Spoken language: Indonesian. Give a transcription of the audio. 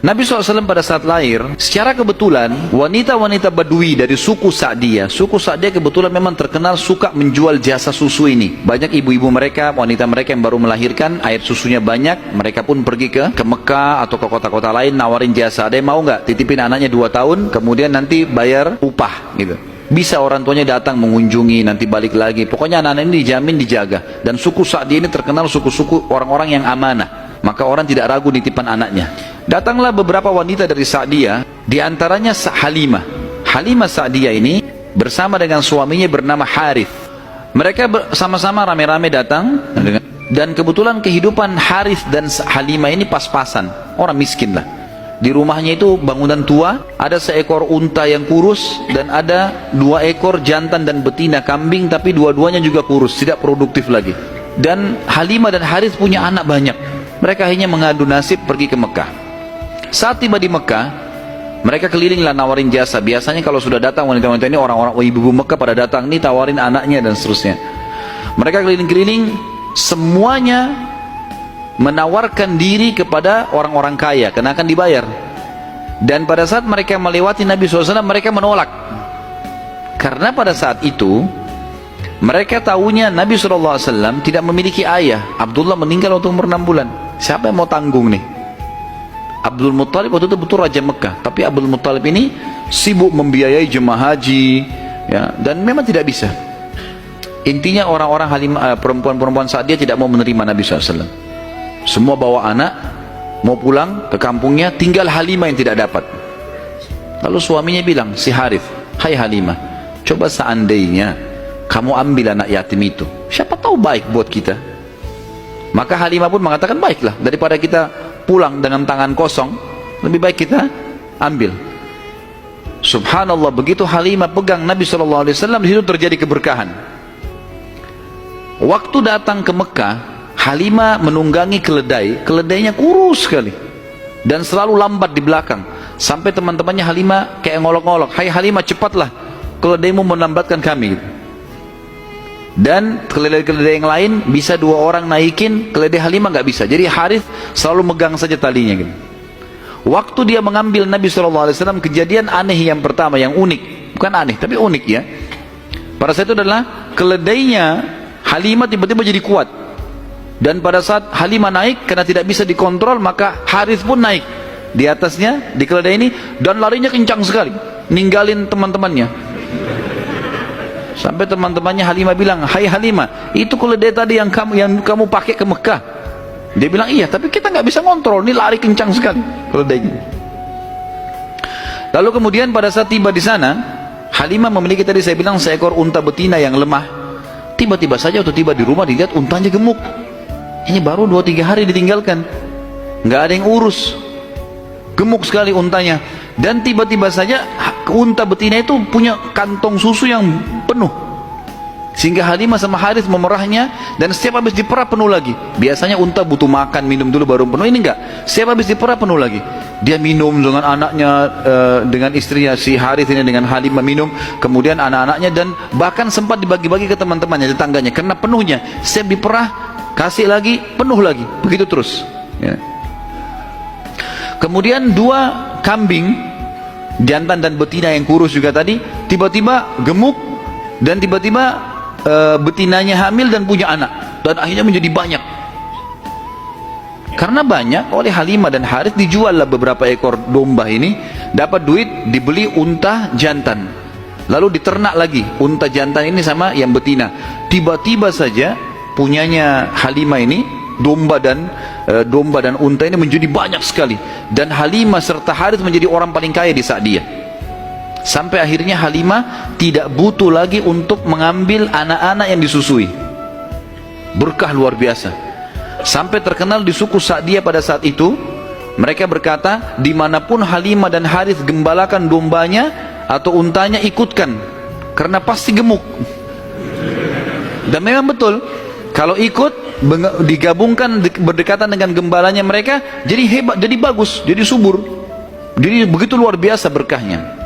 Nabi SAW pada saat lahir, secara kebetulan wanita-wanita Badui dari suku Sa'diyah kebetulan memang terkenal suka menjual jasa susu ini. Banyak ibu-ibu mereka, wanita mereka yang baru melahirkan, air susunya banyak, mereka pun pergi ke Mekah atau ke kota-kota lain nawarin jasa. Ada yang mau nggak titipin anaknya 2 tahun, kemudian nanti bayar upah gitu. Bisa orang tuanya datang mengunjungi, nanti balik lagi. Pokoknya anak-anak ini dijamin dijaga. Dan suku Sa'diyah ini terkenal suku-suku orang-orang yang amanah. Maka orang tidak ragu nitipan anaknya. Datanglah beberapa wanita dari Sa'diyah, diantaranya Halimah. Halimah Sa'diyah ini bersama dengan suaminya bernama Harith. Mereka sama-sama rame-rame datang, dan kebetulan kehidupan Harith dan Halimah ini pas-pasan. Orang miskin lah. Di rumahnya itu bangunan tua, ada seekor unta yang kurus, dan ada 2 ekor jantan dan betina kambing, tapi dua-duanya juga kurus, tidak produktif lagi. Dan Halimah dan Harith punya anak banyak. Mereka hanya mengadu nasib pergi ke Mekah. Saat tiba di Mekah, mereka kelilinglah nawarin jasa. Biasanya kalau sudah datang wanita-wanita ini, orang-orang ibu-ibu Mekah pada datang nih tawarin anaknya dan seterusnya. Mereka keliling-keliling, semuanya menawarkan diri kepada orang-orang kaya karena akan dibayar. Dan pada saat mereka melewati Nabi SAW, mereka menolak. Karena pada saat itu mereka tahunya Nabi SAW tidak memiliki ayah. Abdullah meninggal waktu umur 6 bulan. Siapa yang mau tanggung nih? Abdul Muttalib waktu itu betul Raja Mekah, tapi Abdul Muttalib ini sibuk membiayai jemaah haji, ya, dan memang tidak bisa. Intinya orang-orang perempuan-perempuan saat dia tidak mau menerima Nabi SAW. Semua bawa anak, mau pulang ke kampungnya, tinggal Halimah yang tidak dapat. Lalu suaminya bilang, si Harith, hai Halimah, coba seandainya kamu ambil anak yatim itu, siapa tahu baik buat kita. Maka Halimah pun mengatakan, baiklah, daripada kita pulang dengan tangan kosong, lebih baik kita ambil. Subhanallah, begitu Halimah pegang Nabi SAW, di situ terjadi keberkahan. Waktu datang ke Mekah, Halimah menunggangi keledai, keledainya kurus sekali, dan selalu lambat di belakang. Sampai teman-temannya Halimah kayak ngolok-ngolok, hai Halimah cepatlah, keledaimu melambatkan kami. Dan keledai-keledai yang lain bisa 2 orang naikin, keledai Halimah nggak bisa. Jadi Harith selalu megang saja talinya gitu. Waktu dia mengambil Nabi SAW, kejadian aneh yang pertama, yang unik, bukan aneh tapi unik ya. Pada saat itu adalah keledainya Halimah tiba-tiba jadi kuat. Dan pada saat Halimah naik, karena tidak bisa dikontrol, maka Harith pun naik di atasnya, di keledai ini, dan larinya kencang sekali, ninggalin teman-temannya. Sampai teman-temannya Halimah bilang, hai Halimah, itu keledai tadi yang kamu pakai ke Mekah. Dia bilang, iya, tapi kita nggak bisa kontrol, ini lari kencang sekali keledainya. Lalu kemudian pada saat tiba di sana, Halimah memiliki tadi saya bilang seekor unta betina yang lemah. Tiba-tiba saja waktu tiba di rumah dilihat untanya gemuk. Ini baru 2-3 hari ditinggalkan, nggak ada yang urus, gemuk sekali untanya. Dan tiba-tiba saja unta betina itu punya kantong susu yang penuh, sehingga Halimah sama Harith memerahnya, dan setiap habis diperah penuh lagi. Biasanya unta butuh makan, minum dulu baru penuh, ini enggak, setiap habis diperah penuh lagi. Dia minum dengan anaknya, dengan istrinya si Harith ini, dengan Halimah minum, kemudian anak-anaknya, dan bahkan sempat dibagi-bagi ke teman-temannya, tetangganya, karena penuhnya. Setiap diperah kasih lagi, penuh lagi, begitu terus ya. Kemudian 2 kambing, jantan dan betina yang kurus juga tadi, tiba-tiba gemuk, dan tiba-tiba betinanya hamil dan punya anak, dan akhirnya menjadi banyak. Karena banyak, oleh Halimah dan Harith dijual lah beberapa ekor domba ini, dapat duit, dibeli unta jantan, lalu diternak lagi unta jantan ini sama yang betina. Tiba-tiba saja punyanya Halimah ini, domba dan unta ini menjadi banyak sekali, dan Halimah serta Harith menjadi orang paling kaya di Sa'diyah. Sampai akhirnya Halimah tidak butuh lagi untuk mengambil anak-anak yang disusui. Berkah luar biasa. Sampai terkenal di suku Sa'diyah pada saat itu, mereka berkata, dimanapun Halimah dan Harith gembalakan dombanya atau untanya, ikutkan, karena pasti gemuk. Dan memang betul, kalau ikut digabungkan berdekatan dengan gembalanya mereka, jadi hebat, jadi bagus, jadi subur, jadi begitu luar biasa berkahnya.